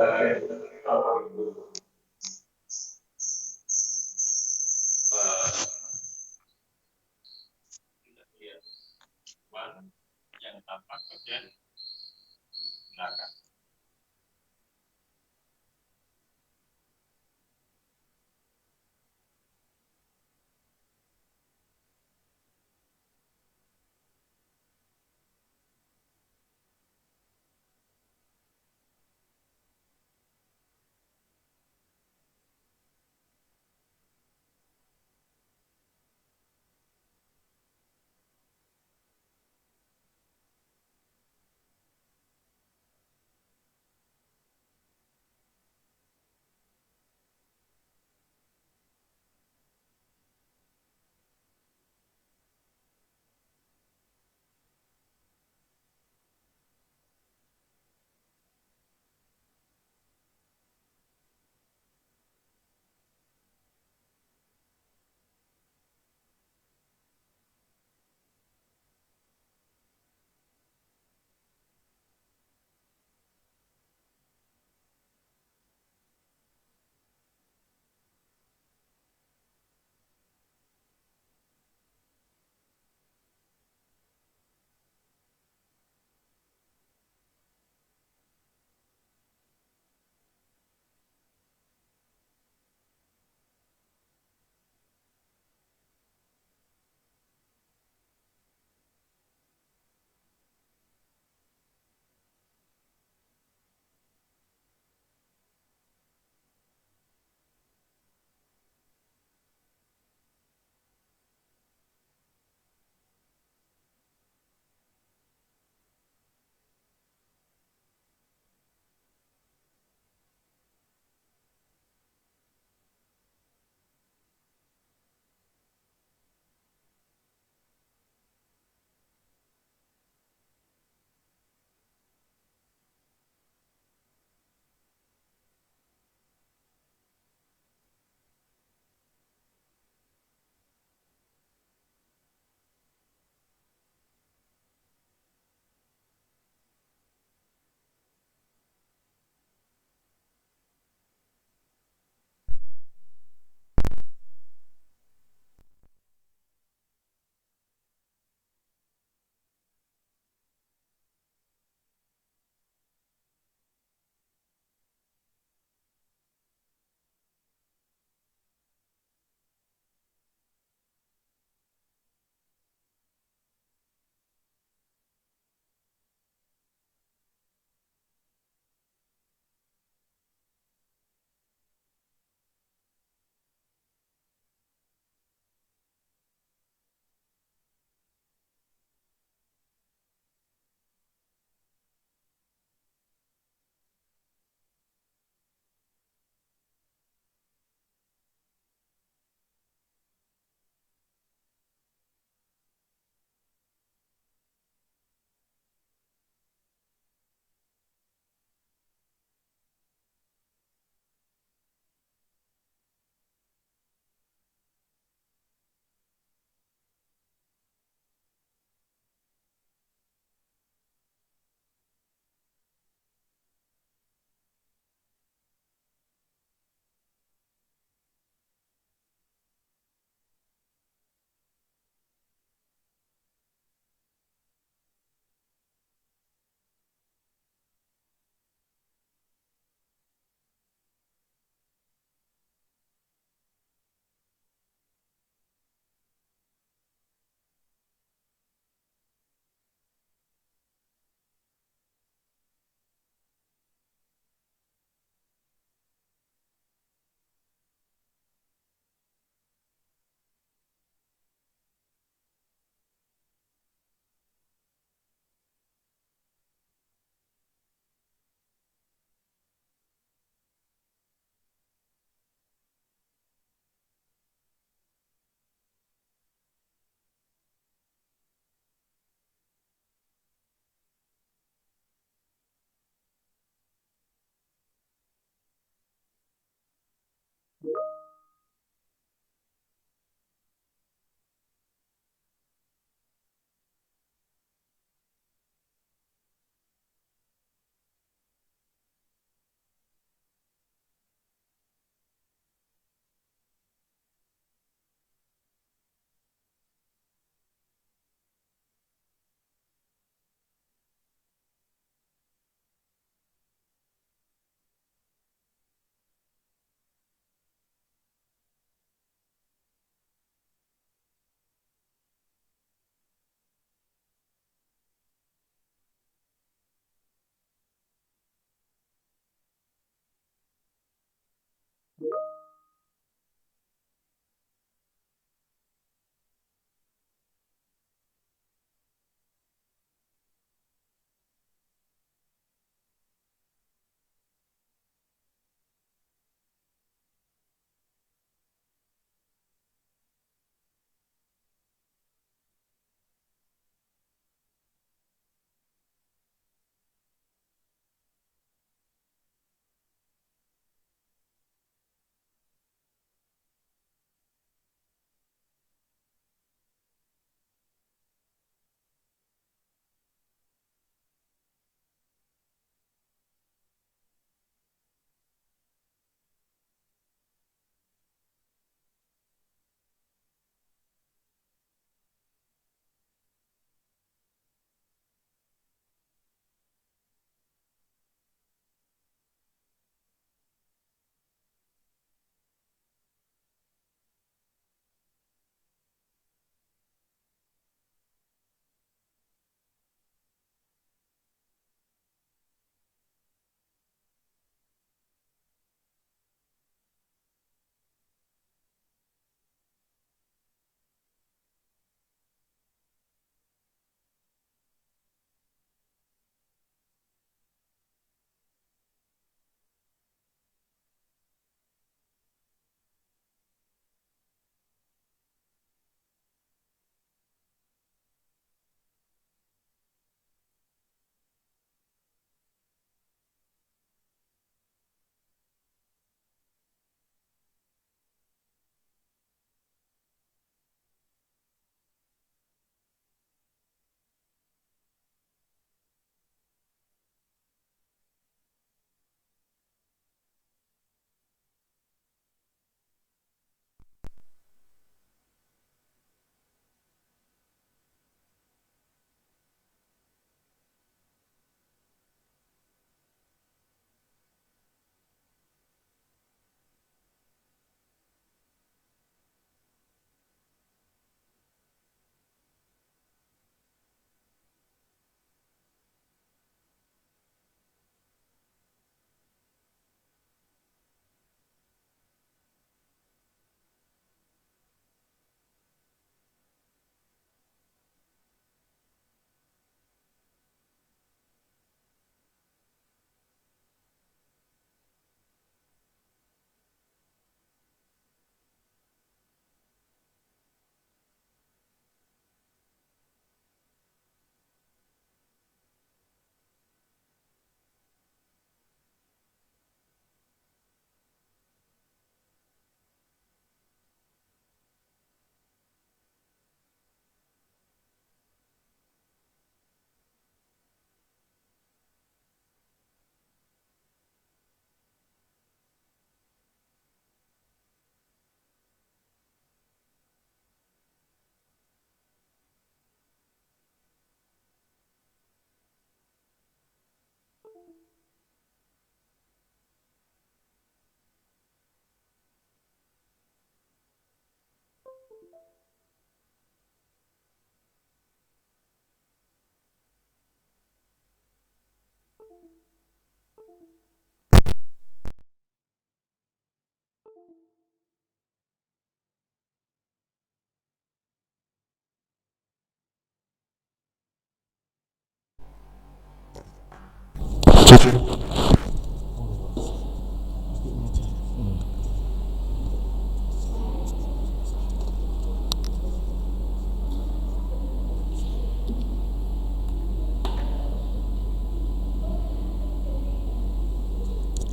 Kita lihat yang tampak bagian belakang.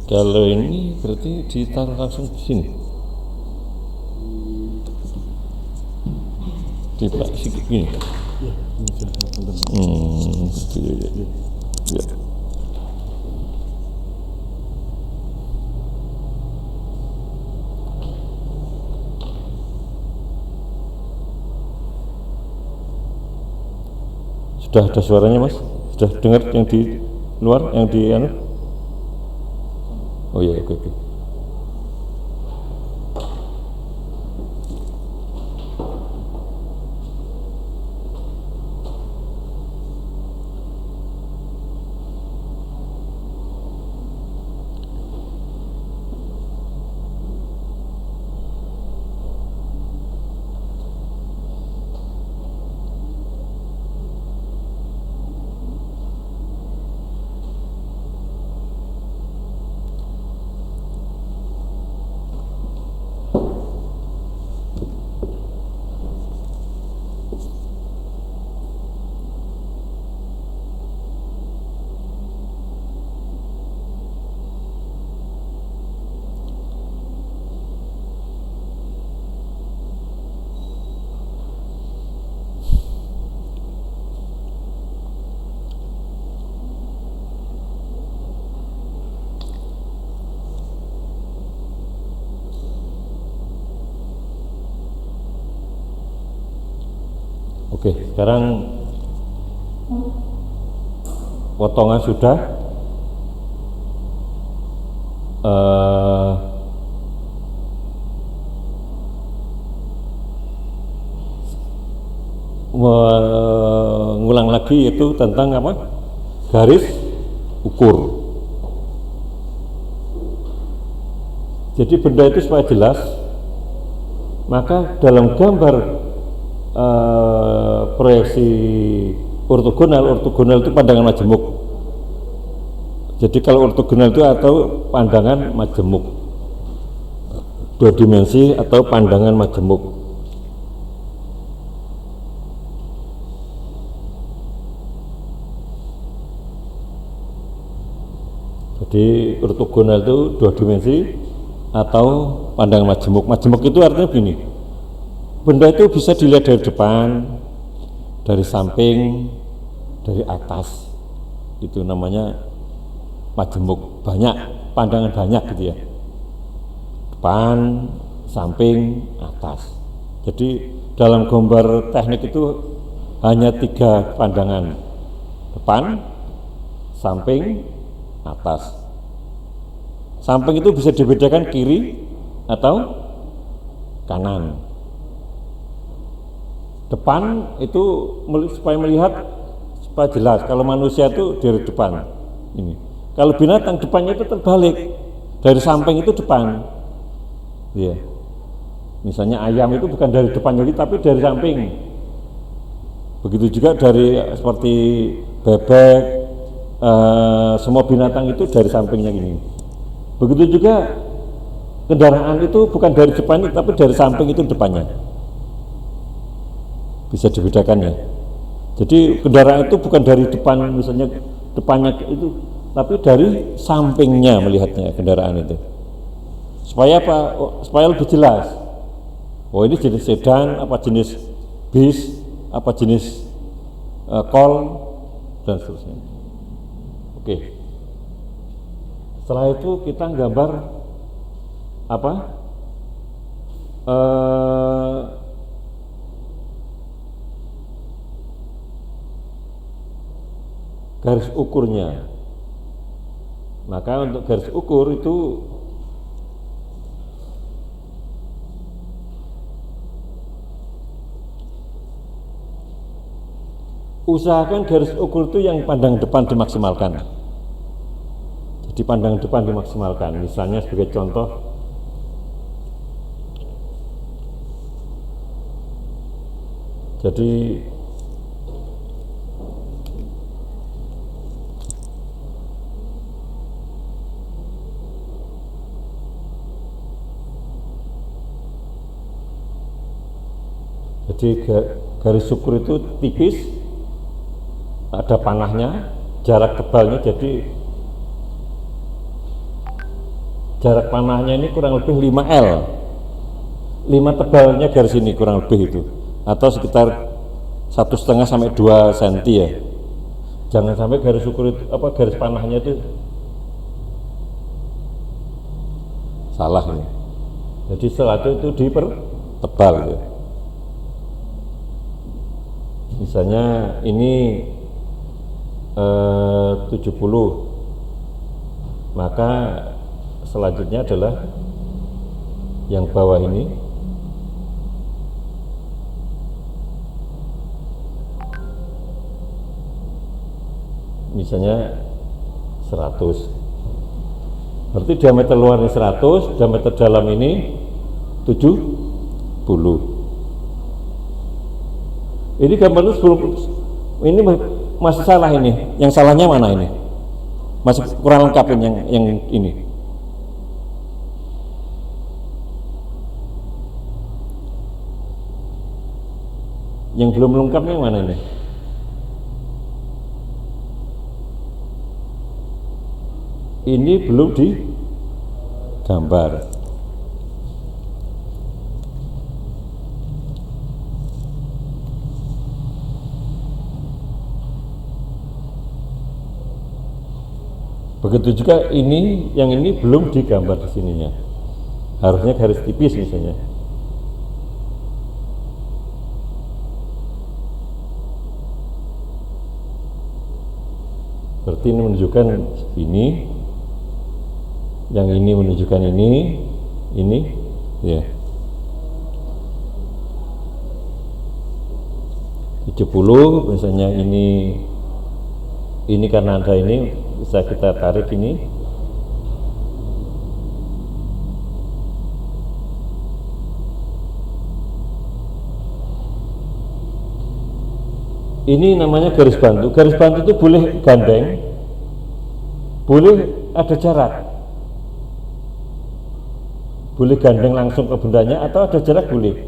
Kalau ini berarti ditaruh langsung di sini. Tiba sedikit gini. Gitu ya. Ya. Sudah ada suaranya, Mas? Sudah dengar yang di luar, yang di anu? Oh iya, oke. Oke, sekarang potongan sudah. Mengulang lagi itu tentang apa? Garis ukur. Jadi benda itu supaya jelas, maka dalam gambar proyeksi ortogonal itu pandangan majemuk. Jadi kalau ortogonal itu atau pandangan majemuk, dua dimensi atau pandangan majemuk. Jadi ortogonal itu dua dimensi atau pandangan majemuk. Majemuk itu artinya begini, benda itu bisa dilihat dari depan, dari samping, dari atas. Itu namanya majemuk, banyak, pandangan banyak gitu ya. Depan, samping, atas. Jadi dalam gambar teknik itu hanya 3 pandangan. Depan, samping, atas. Samping itu bisa dibedakan kiri atau kanan. Depan itu supaya melihat, supaya jelas. Kalau manusia itu dari depan ini. Kalau binatang depannya itu terbalik, dari samping itu depan. Ya. Misalnya ayam itu bukan dari depan jadi tapi dari samping. Begitu juga dari seperti bebek, semua binatang itu dari sampingnya gini. Begitu juga kendaraan itu bukan dari depan tapi dari samping itu depannya. Bisa dibedakan ya. Jadi kendaraan itu bukan dari depan, misalnya depannya itu, tapi dari sampingnya melihatnya kendaraan itu. Supaya apa? Supaya lebih jelas. Oh ini jenis sedan, apa jenis bis, apa jenis kol dan seterusnya. Oke. Setelah itu kita gambar apa? Garis ukurnya. Maka untuk garis ukur itu usahakan garis ukur itu yang pandang depan dimaksimalkan. Jadi pandang depan dimaksimalkan. Misalnya sebagai contoh, jadi garis ukur itu tipis, ada panahnya, jarak tebalnya, jadi jarak panahnya ini kurang lebih 5 L, 5 tebalnya garis ini kurang lebih itu, atau sekitar 1,5 sampai 2 cm ya. Jangan sampai garis ukur itu, garis panahnya itu salah ini. Jadi setelah itu dipertebal gitu. Misalnya ini 70, maka selanjutnya adalah yang bawah ini misalnya 100, berarti diameter luar ini 100, diameter dalam ini 70. Ini gambar itu ini masih salah ini. Yang salahnya mana ini? Masih kurang lengkap yang ini. Yang belum lengkapnya yang mana ini? Ini belum digambar. Begitu juga ini, yang ini belum digambar di sininya. Harusnya garis tipis misalnya. Berarti ini menunjukkan ini, yang ini menunjukkan ini, ya. 70 misalnya ini karena ada ini bisa kita tarik ini. Ini namanya garis bantu. Garis bantu itu boleh gandeng, boleh ada jarak. Boleh gandeng langsung ke bendanya atau ada jarak boleh.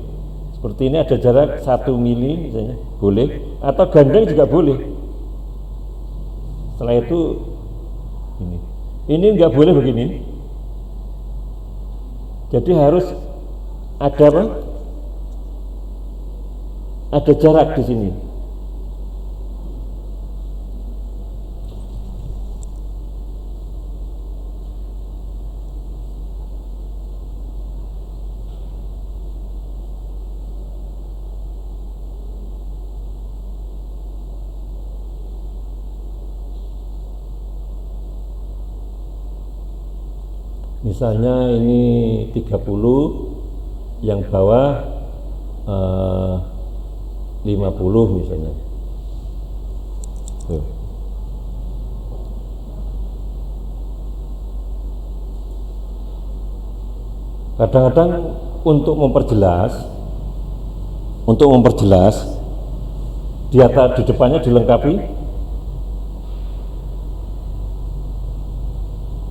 Seperti ini ada jarak 1 mili misalnya, boleh. Atau gandeng juga boleh. Setelah itu ini nggak boleh begini. Jadi harus ada apa? Ada jarak di sini. Misalnya ini 30, yang bawah 50 misalnya. Tuh. Kadang-kadang untuk memperjelas di depannya dilengkapi.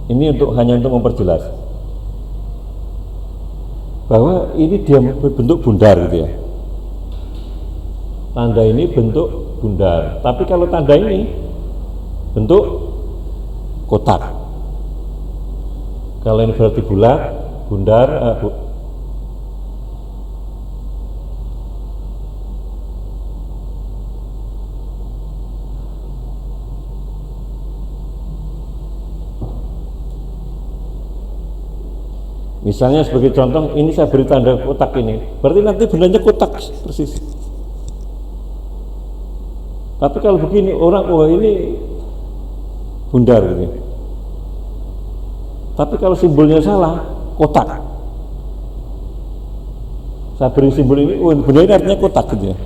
Ini hanya untuk memperjelas bahwa ini dia bentuk bundar gitu ya. Tanda ini bentuk bundar, tapi kalau tanda ini bentuk kotak. Kalau ini berarti bulat, bundar, misalnya sebagai contoh, ini saya beri tanda kotak ini, berarti nanti bendanya kotak persis. Tapi kalau begini orang, wah ini bundar gitu. Tapi kalau simbolnya salah, kotak. Saya beri simbol ini, oh benda ini artinya kotak gitu ya.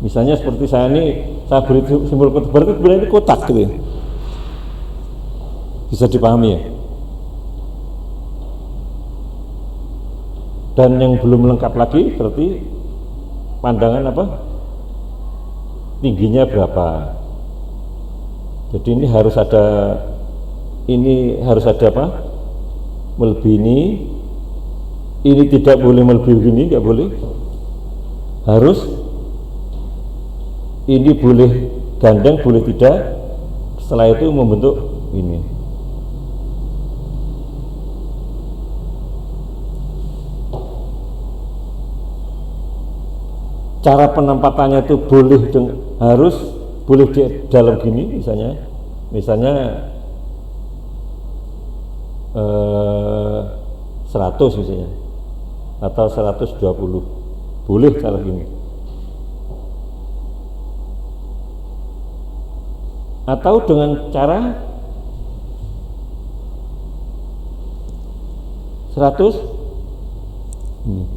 Misalnya seperti saya ini, saya beri simbol kotak, berarti benda ini kotak gitu ya. Bisa dipahami ya. Dan yang belum lengkap lagi berarti pandangan apa? Tingginya berapa? Jadi ini harus ada apa? Melebihi ini tidak boleh melebihi begini, nggak boleh. Harus ini boleh gandeng, boleh tidak. Setelah itu membentuk ini. cara penempatannya itu harus boleh di dalam gini misalnya 100 misalnya atau 120 boleh cara gini, atau dengan cara 100 ini.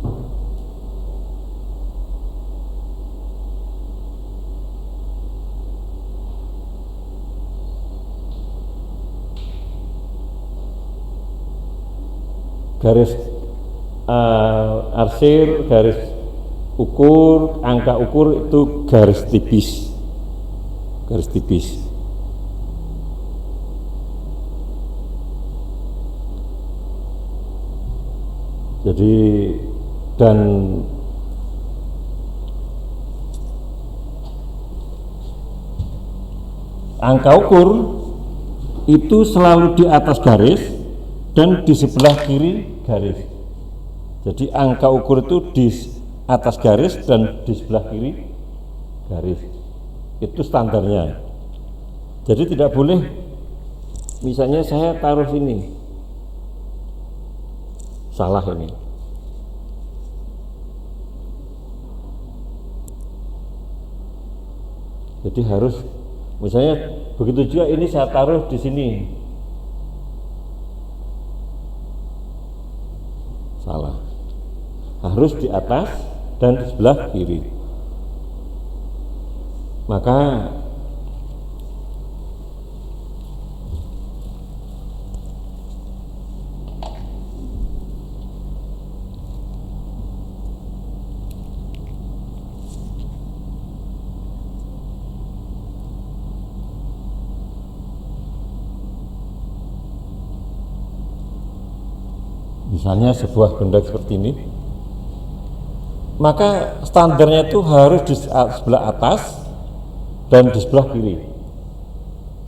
Garis arsir, garis ukur, angka ukur itu garis tipis. Jadi dan angka ukur itu selalu di atas garis dan di sebelah kiri garis. Jadi angka ukur itu di atas garis dan di sebelah kiri garis. Itu standarnya. Jadi tidak boleh misalnya saya taruh sini. Salah ini. Jadi harus misalnya begitu juga ini saya taruh di sini. Salah. Harus di atas dan di sebelah kiri. Maka misalnya sebuah benda seperti ini, maka standarnya itu harus di sebelah atas dan di sebelah kiri.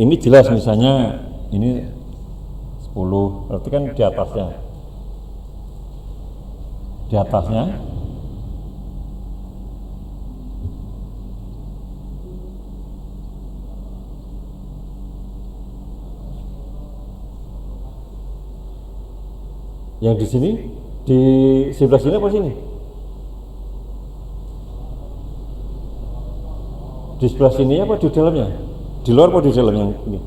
Ini jelas misalnya ini 10, berarti kan di atasnya. Yang di sini, di sebelah sini apa sini? Di sebelah sini apa di dalamnya? Di luar apa di dalam yang ini?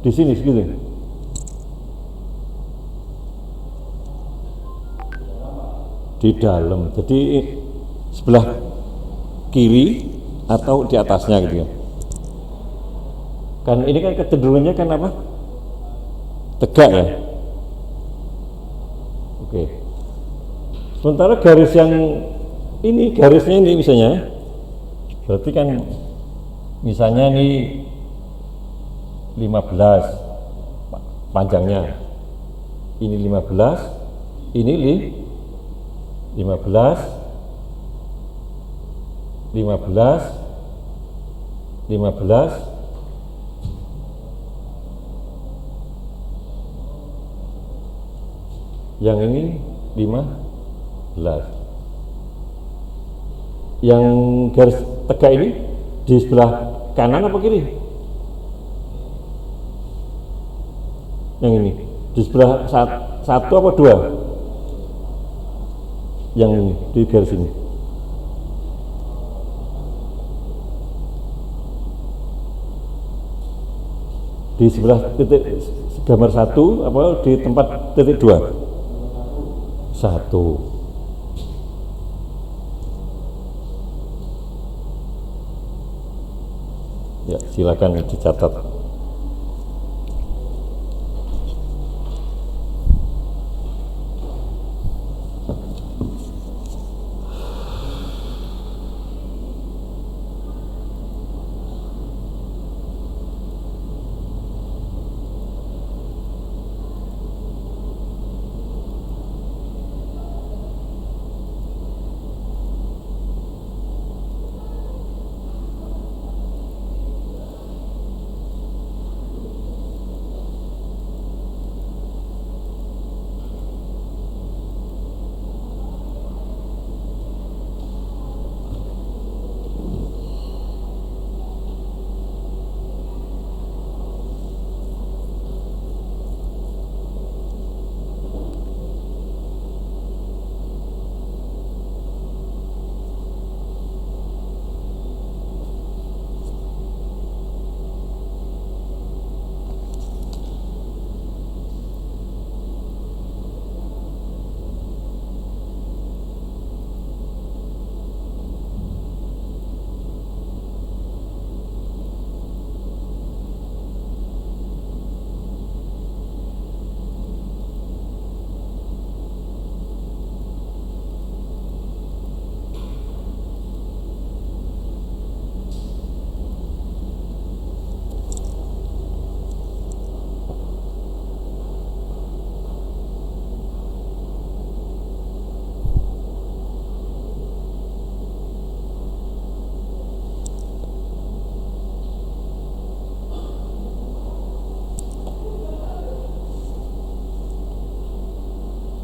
Di sini segitu. Di dalam. Jadi sebelah kiri atau di atasnya gitu ya. Kan ini kan kecenderungannya kan apa? Tegak ya. Oke. Sementara garis yang ini, garisnya ini misalnya, berarti kan misalnya ini 15 panjangnya, ini 15, ini 15, 15, yang ini 15. Yang garis tegak ini di sebelah kanan apa kiri? Yang ini di sebelah satu apa dua? Yang ini di garis ini. Di sebelah titik gambar 1 apa di tempat titik 2? 1. Ya, silakan dicatat.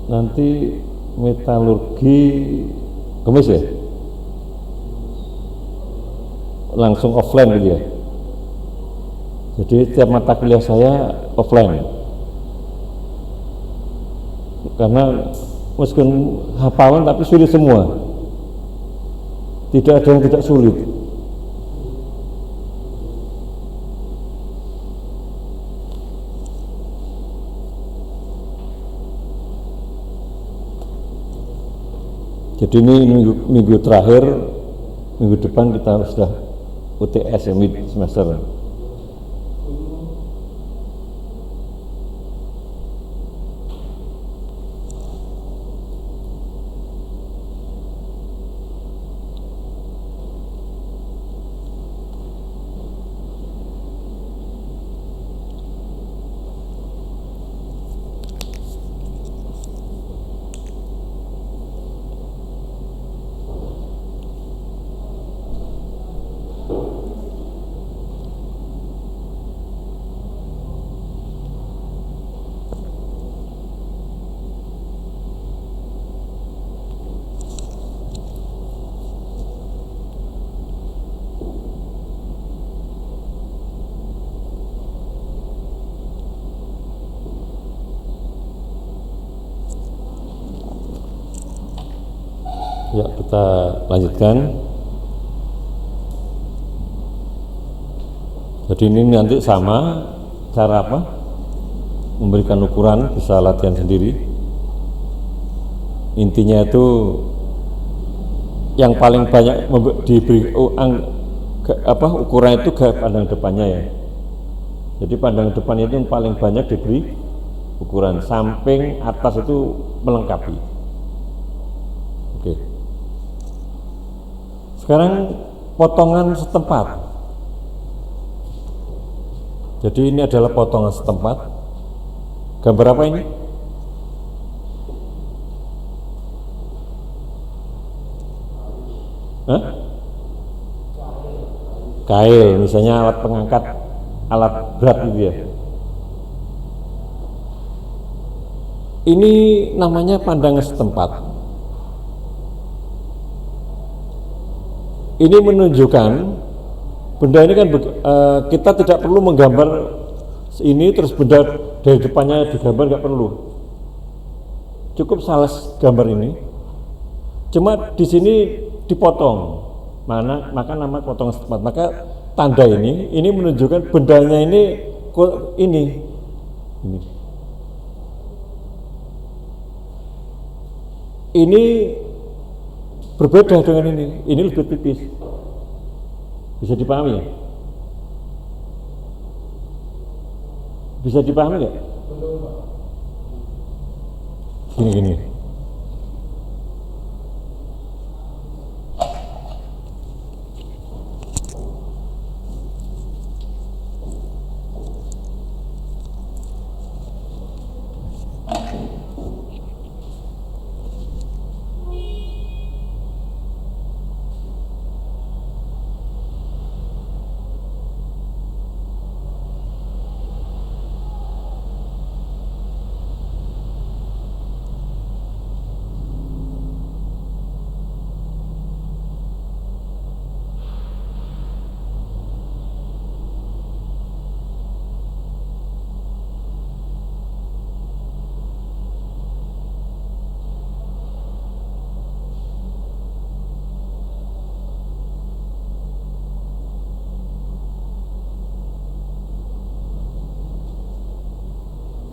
nanti metalurgi Kemis ya, langsung offline gitu ya. Jadi tiap mata kuliah saya offline, karena meskipun hafalan tapi sulit semua, tidak ada yang tidak sulit. Jadi ini minggu terakhir, minggu depan kita sudah UTS ya, mid semester. Ya, kita lanjutkan. Jadi ini nanti sama cara apa? Memberikan ukuran, bisa latihan sendiri. Intinya itu yang paling banyak diberi ukuran itu gaya pandang depannya ya. Jadi pandang depan itu yang paling banyak diberi ukuran, samping atas itu melengkapi. Oke. Sekarang potongan setempat. Jadi ini adalah potongan setempat. Gambar apa ini? Hah? Kail, misalnya alat pengangkat, alat berat gitu ya. Ini namanya pandangan setempat. Ini menunjukkan benda ini kan kita tidak perlu menggambar ini terus benda dari depannya digambar, nggak perlu. Cukup salah gambar ini. Cuma di sini dipotong. Maka nama potongan setempat. Maka tanda ini menunjukkan bendanya ini. Ini berbeda dengan ini lebih tipis. Bisa dipahami ya? Bisa dipahami nggak? Gini.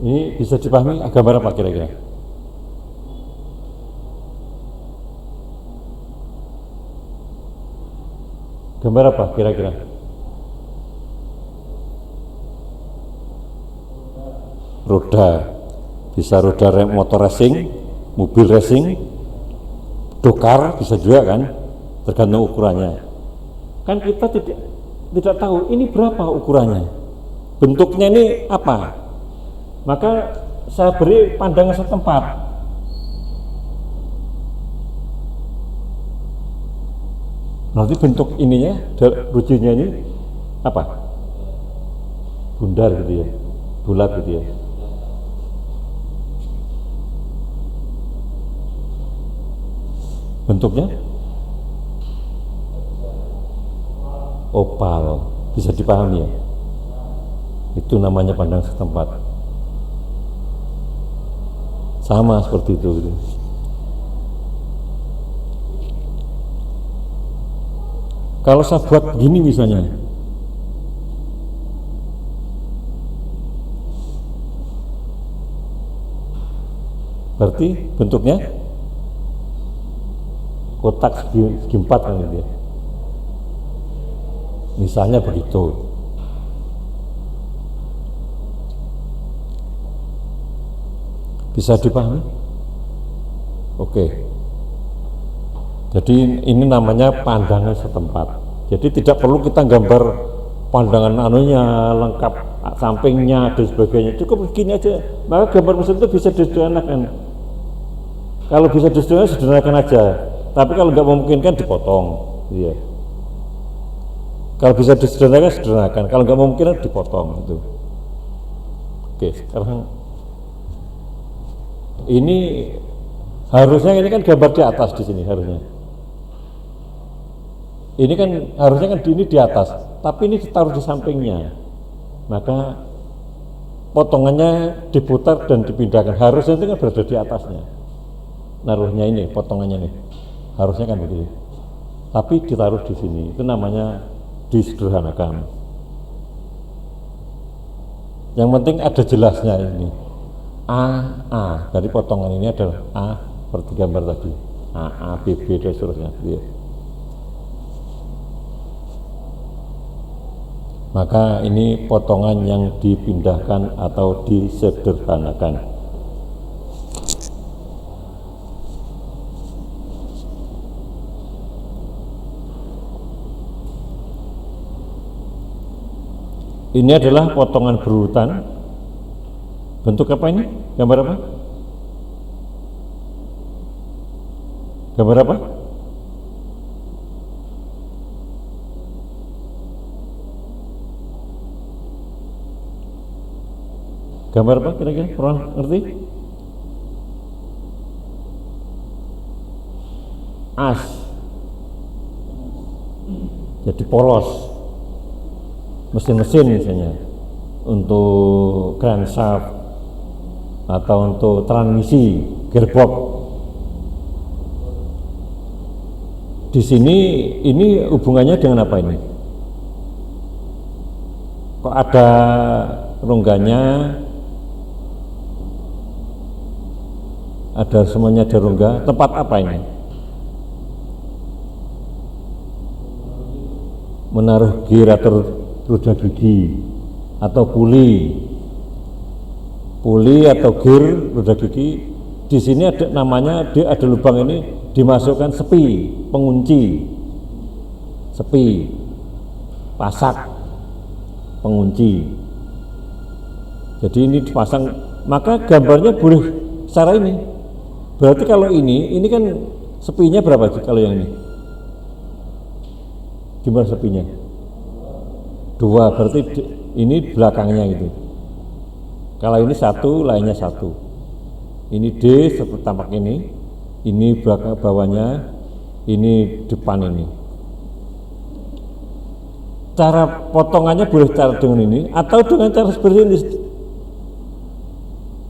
Ini bisa dipahami gambar apa kira-kira? Gambar apa kira-kira? Roda. Bisa roda motor racing, mobil racing, dokar bisa juga kan, tergantung ukurannya. Kan kita tidak tahu ini berapa ukurannya, bentuknya ini apa. Maka saya beri pandangan setempat. Nanti bentuk ininya, rujunya ini apa? Bundar gitu ya, bulat gitu ya. Bentuknya opal, bisa dipahami ya? Itu namanya pandang setempat. Sama seperti itu gitu. Kalau saya buat begini misalnya, berarti bentuknya kotak segi empat kan gitu ya. Misalnya begitu. Bisa dipahami? Oke. Jadi ini namanya pandangan setempat. Jadi tidak perlu kita gambar pandangan anunya lengkap, sampingnya dan sebagainya. Cukup begini aja. Maka gambar mesin itu bisa disederhanakan. Kalau bisa disederhanakan aja. Tapi kalau nggak memungkinkan dipotong. Iya. Kalau bisa disederhanakan, sederhanakan. Kalau nggak memungkinkan dipotong itu. Oke, sekarang ini harusnya ini kan gambar di atas di sini harusnya. Ini kan harusnya kan ini di atas, tapi ini ditaruh di sampingnya. Maka potongannya diputar dan dipindahkan. Harusnya itu kan berada di atasnya. Naruhnya ini, potongannya nih. Harusnya kan begini. Tapi ditaruh di sini. Itu namanya disederhanakan. Yang penting ada jelasnya ini. A, dari potongan ini adalah A seperti gambar tadi. A, B, B dan seterusnya. Ya. Maka ini potongan yang dipindahkan atau disederhanakan. Ini adalah potongan berurutan. Bentuk apa ini? Gambar apa? Gambar apa? Gambar apa kira-kira? Orang ngerti? As. Jadi polos. Mesin-mesin misalnya. Untuk crankshaft atau untuk transmisi gearbox. Di sini ini hubungannya dengan apa ini? Kok ada rongganya? Ada semuanya ada rongga. Tempat apa ini? Menaruh gear atau roda gigi atau puli atau gear roda gigi. Di sini ada namanya, dia ada lubang ini dimasukkan sepi, pengunci, sepi, pasak, pengunci. Jadi ini dipasang, maka gambarnya boleh secara ini. Berarti kalau ini kan sepinya berapa sih kalau yang ini? Gimana sepinya? 2, berarti ini belakangnya gitu. Kalau ini 1, lainnya 1. Ini D seperti tampak ini belakang bawahnya, ini depan ini. Cara potongannya boleh cara dengan ini atau dengan cara seperti ini.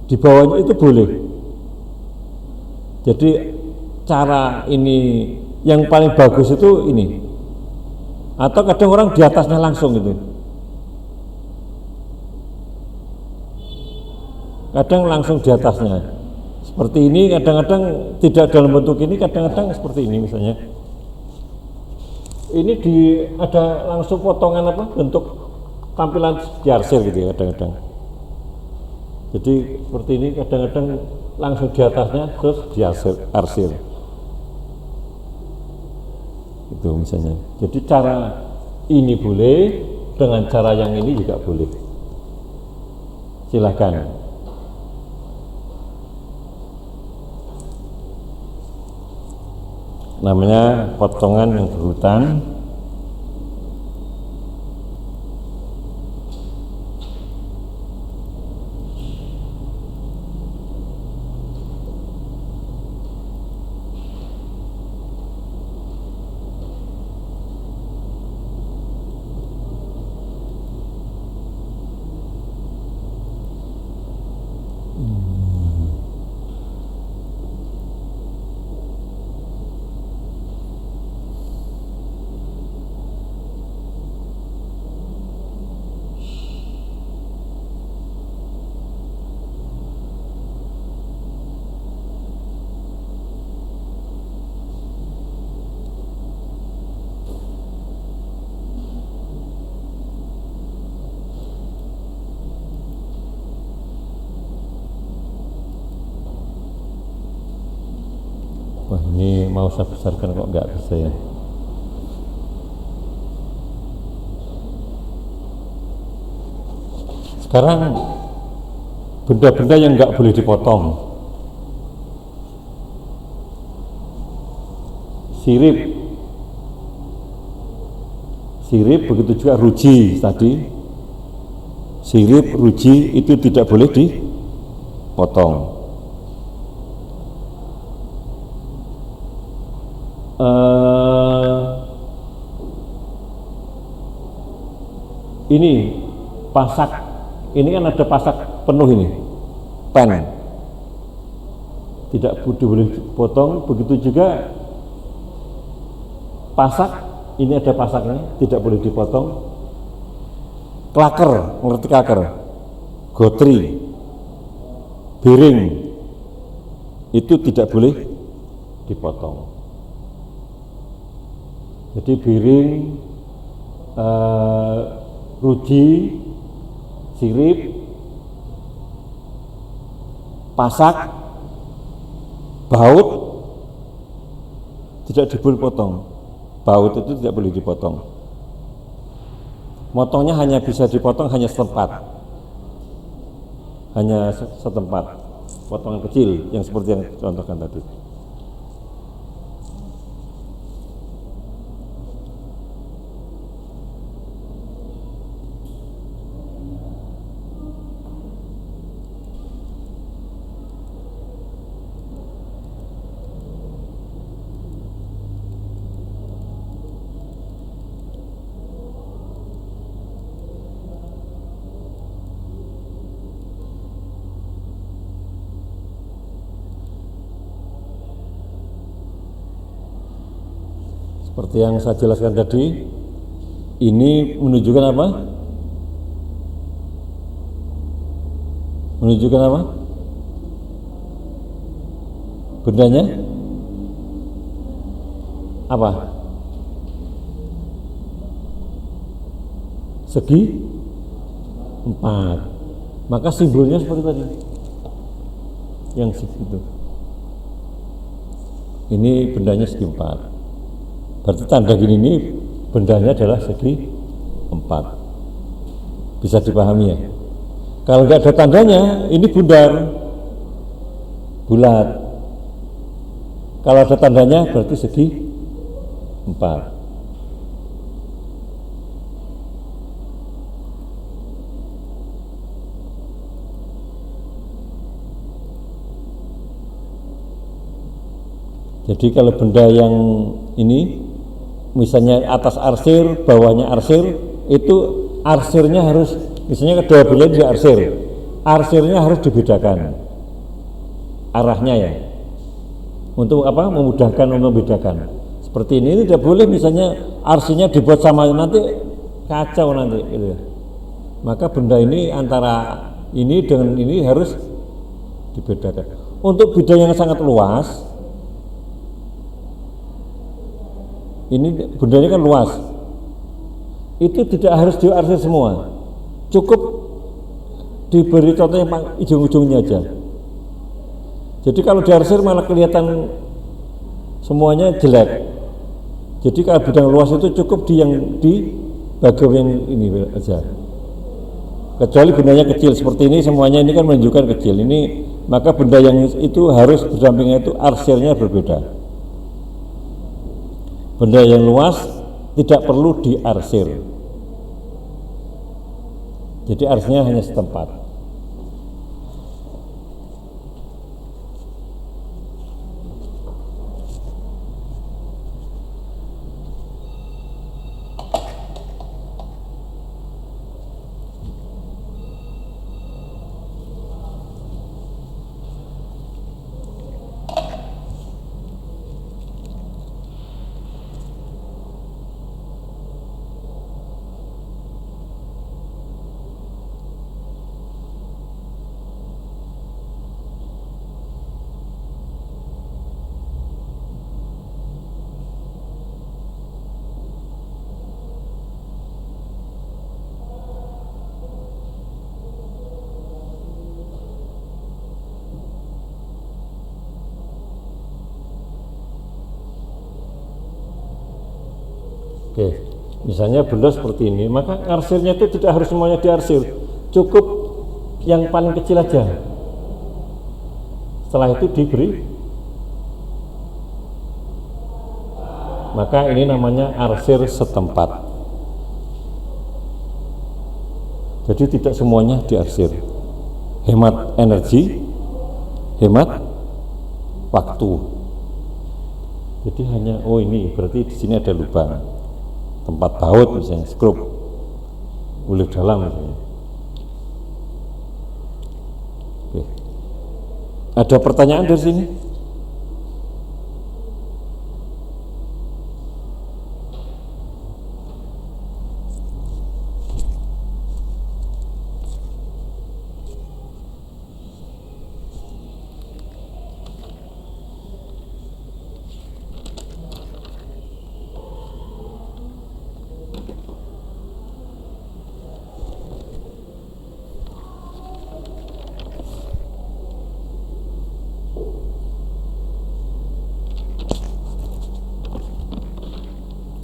Di bawahnya itu boleh. Jadi cara ini yang paling bagus itu ini. Atau kadang orang di atasnya langsung gitu. Kadang langsung di atasnya. Seperti ini, kadang-kadang tidak dalam bentuk ini, kadang-kadang seperti ini misalnya. Ini ada langsung potongan apa bentuk tampilan diarsir gitu ya kadang-kadang. Jadi seperti ini kadang-kadang langsung di atasnya terus diarsir. Itu misalnya. Jadi cara ini boleh, dengan cara yang ini juga boleh. Silakan. Namanya potongan yang berurutan. mau saya besarkan kok nggak bisa ya. Sekarang benda-benda yang nggak boleh dipotong, sirip, begitu juga ruji tadi. Sirip, ruji itu tidak boleh dipotong. Ini pasak, ini kan ada pasak penuh ini, pen, tidak boleh dipotong. Begitu juga pasak, ini ada pasaknya, tidak boleh dipotong. Klaker, ngerti klaker? Gotri, piring, itu tidak boleh dipotong. Jadi piring, ruji, sirip, pasak, baut tidak boleh dipotong. Baut itu tidak boleh dipotong. Motongnya hanya bisa dipotong hanya setempat, potongan kecil yang seperti yang contohkan tadi. Seperti yang saya jelaskan tadi, ini menunjukkan apa? Menunjukkan apa? Bendanya apa? Segi 4. Maka simbolnya seperti tadi, yang segitu. Ini bendanya segi 4. Berarti tanda gini ini bendanya adalah segi 4. Bisa dipahami ya? Kalau nggak ada tandanya, ini bundar, bulat. Kalau ada tandanya berarti segi 4. Jadi kalau benda yang ini, misalnya atas arsir, bawahnya arsir, itu arsirnya harus, misalnya kedua belah di arsir, arsirnya harus dibedakan arahnya ya, untuk apa? Memudahkan, membedakan. Seperti ini tidak boleh misalnya arsirnya dibuat sama, nanti kacau nanti gitu ya. Maka benda ini antara ini dengan ini harus dibedakan. Untuk bidang yang sangat luas, ini bendanya kan luas, itu tidak harus diarsir semua, cukup diberi contoh yang ujung-ujungnya aja. Jadi kalau diarsir malah kelihatan semuanya jelek. Jadi kalau bidang luas itu cukup di bagian yang ini aja. Kecuali bendanya kecil seperti ini, semuanya ini kan menunjukkan kecil. Ini maka benda yang itu harus berdampingan, itu arsirnya berbeda. Benda yang luas tidak perlu diarsir. Jadi arsirnya hanya setempat. Misalnya benda seperti ini, maka arsirnya itu tidak harus semuanya diarsir, cukup yang paling kecil aja. Setelah itu diberi, maka ini namanya arsir setempat. Jadi tidak semuanya diarsir, hemat energi, hemat waktu. Jadi hanya, oh ini berarti di sini ada lubang, tempat baut misalnya, skrup, ulir dalam misalnya. Oke. Ada pertanyaan dari sini?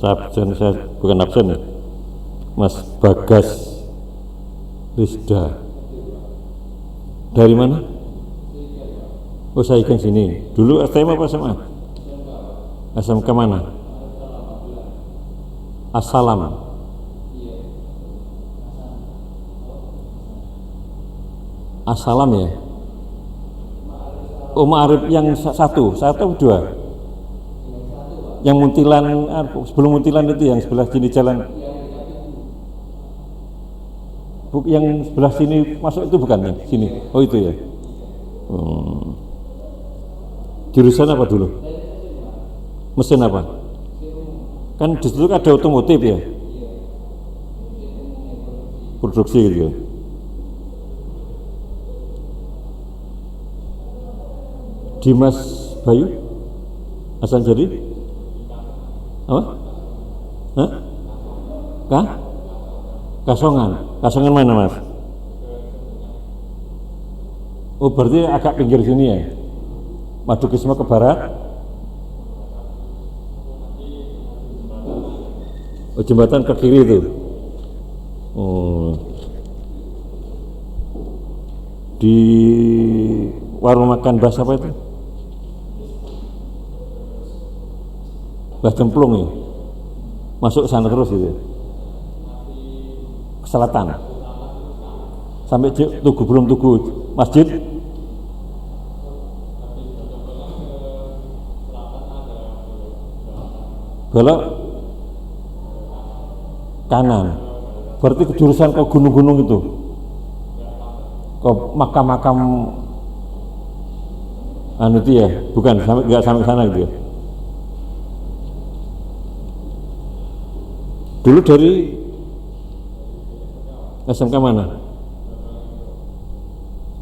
Absen, saya bukan absen ya, Mas Bagas Rizda. Dari mana? Oh, saya ikan sini. Dulu STM apa SMA? SMK mana? Assalam. Assalam ya. Oh, Ma'arif yang satu atau dua? Yang Muntilan, sebelum Muntilan itu yang sebelah sini jalan, yang sebelah sini masuk itu bukan ya? Sini, oh itu ya. Jurusan apa dulu? Mesin apa? Kan di situ ada otomotif ya, produksi gitu ya. Dimas Bayu Hasan jadi apa? Hah? Kasongan mana Mas? Oh berarti agak pinggir sini ya, Madukisma ke barat. Oh jembatan ke kiri itu. Oh, di warung makan Bas apa itu? Bah Cemplung ya, masuk ke sana terus gitu, ke selatan sampai Tugu, belum Tugu masjid, belok kanan, berarti ke jurusan ke gunung-gunung itu, ke makam-makam anu itu ya, bukan, nggak sampai sana gitu ya. Dulu dari SMK mana?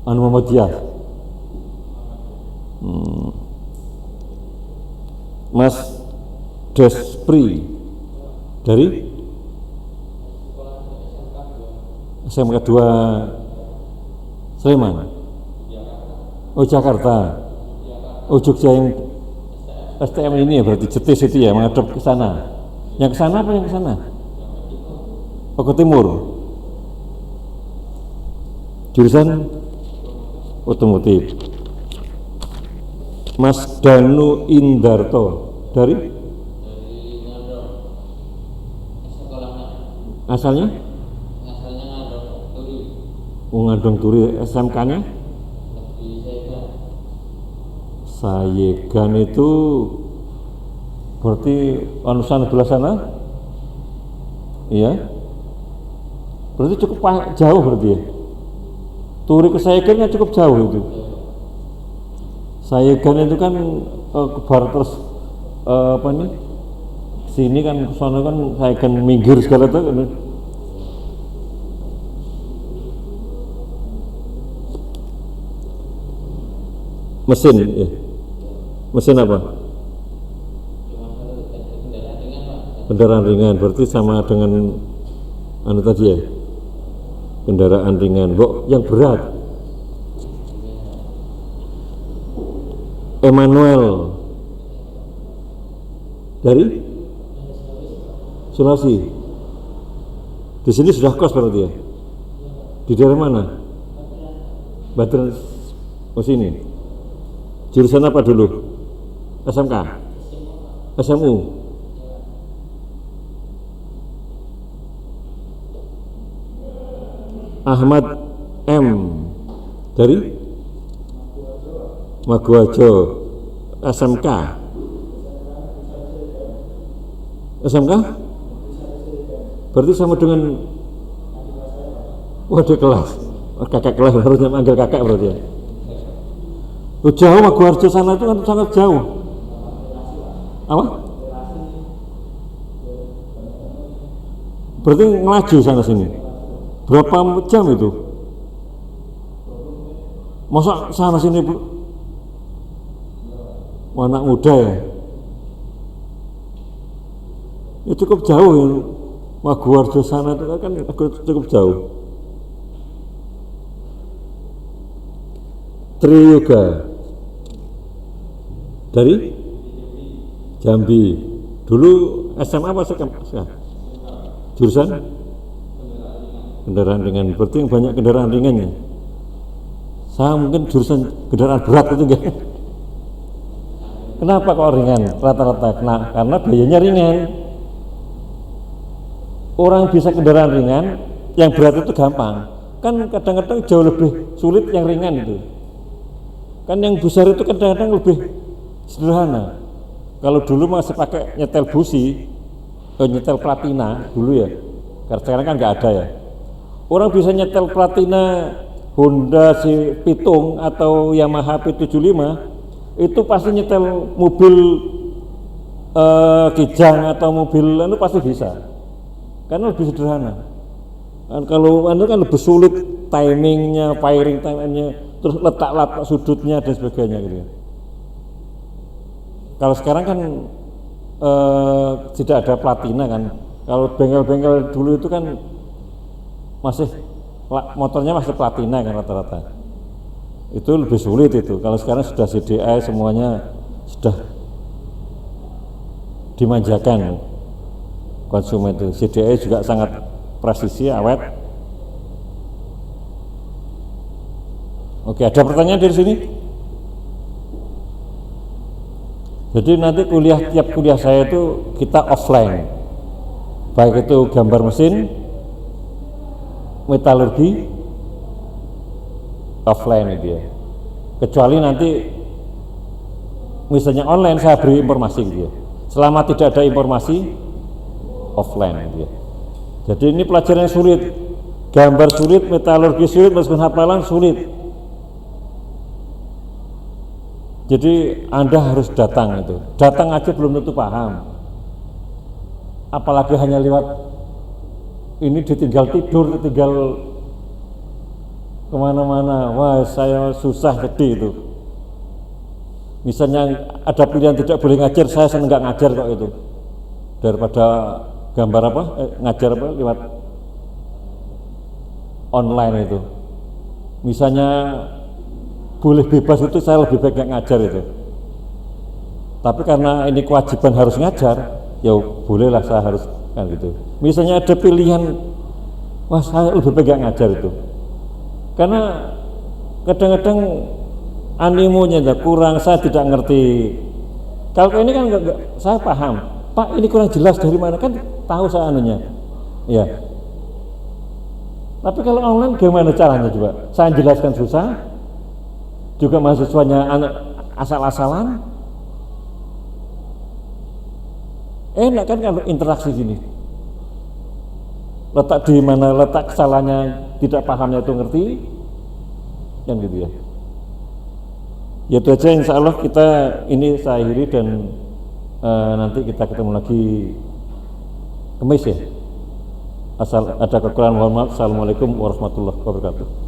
Anu Muhammadiyah. Mas Despri dari SMK 2 Sleman. Oh Jakarta. Oh Jogja yang STM ini ya, berarti Jetis itu ya, menghadap ke sana. Yang ke sana apa yang ke sana? Oh ke timur. Jurusan otomotif. Mas Danu Indarto dari asalnya? Ngandong Turi. SMK-nya? Sayegan itu berarti anusan sebelah sana? Iya. Berarti cukup jauh berarti ya. Turi ke Sayegan kan cukup jauh itu. Sayegan itu kan ke barat terus apa nih? Sini kan ke sana kan Sayegan minggir segala itu kan. Mesin ya. Mesin apa? Kendaraan ringan, berarti sama dengan anu tadi ya, kendaraan ringan. Yang berat Emmanuel dari Sulawesi. Di sini sudah kos berarti ya? Di daerah mana? Badran, oh sini. Jurusan apa dulu? SMK? SMU? Ahmad M dari Maguwarjo. SMK? SMK? Berarti sama dengan waduh kelas, kakak kelas harusnya manggil kakak berarti ya. Jauh Maguwarjo sana itu kan sangat jauh. Apa? Berarti ngelaju sana sini. Berapa jam itu? Masa sana sini anak muda ya? Ya cukup jauh ya. Maguwarjo sana itu kan cukup jauh. Triyoga dari Jambi. Dulu SMA apa sekarang? Jurusan kendaraan ringan. Berarti yang banyak kendaraan ringannya. Saya mungkin jurusan kendaraan berat itu enggak. Kenapa kok ringan rata-rata? Karena biayanya ringan. Orang bisa kendaraan ringan, yang berat itu gampang. Kan kadang-kadang jauh lebih sulit yang ringan itu. Kan yang besar itu kadang-kadang lebih sederhana. Kalau dulu masih pakai nyetel busi, nyetel platina dulu ya. Karena sekarang kan nggak ada ya. Orang bisa nyetel platina Honda Pitung atau Yamaha P75 itu pasti nyetel mobil Kijang atau mobil itu pasti bisa. Karena lebih sederhana. Dan kalau anu kan lebih sulit timingnya, firing timingnya, terus letak sudutnya dan sebagainya gitu ya. Kalau sekarang kan tidak ada platina kan. Kalau bengkel-bengkel dulu itu kan masih motornya masih platina kan rata-rata. Itu lebih sulit itu. Kalau sekarang sudah CDI semuanya sudah dimanjakan konsumen itu. CDI juga sangat presisi, awet. Oke, ada pertanyaan dari sini? Jadi nanti tiap kuliah saya itu kita offline, baik itu gambar mesin, metalurgi, offline itu ya. Kecuali nanti misalnya online saya beri informasi gitu ya. Selama tidak ada informasi, offline gitu ya. Jadi ini pelajaran yang sulit, gambar sulit, metalurgi sulit, meskipun hafalan sulit. Jadi Anda harus datang itu. Datang aja belum tentu paham. Apalagi hanya lewat ini ditinggal tidur, ditinggal kemana-mana. Wah, saya susah sedih itu. Misalnya ada pilihan tidak boleh ngajar, saya senang nggak ngajar kok itu. Daripada gambar apa, ngajar apa lewat online itu. Misalnya boleh bebas itu saya lebih baik nggak ngajar itu. Tapi karena ini kewajiban harus ngajar, ya bolehlah saya harus kan gitu. Misalnya ada pilihan, wah saya lebih baik nggak ngajar itu. Karena kadang-kadang animonya kurang, saya tidak ngerti. Kalau ini kan enggak, saya paham. Pak ini kurang jelas dari mana kan tahu saya anunya. Ya. Tapi kalau online gimana caranya coba? Saya jelaskan susah. Juga mahasiswanya asal-asalan. Enak kan kalau interaksi gini. Letak di mana letak kesalahannya, tidak pahamnya itu ngerti. Yang gitu ya. Ya itu aja, insya Allah kita ini saya akhiri dan nanti kita ketemu lagi Kamis ya. Asal ada kekurangan, mohon maaf. Assalamualaikum warahmatullahi wabarakatuh.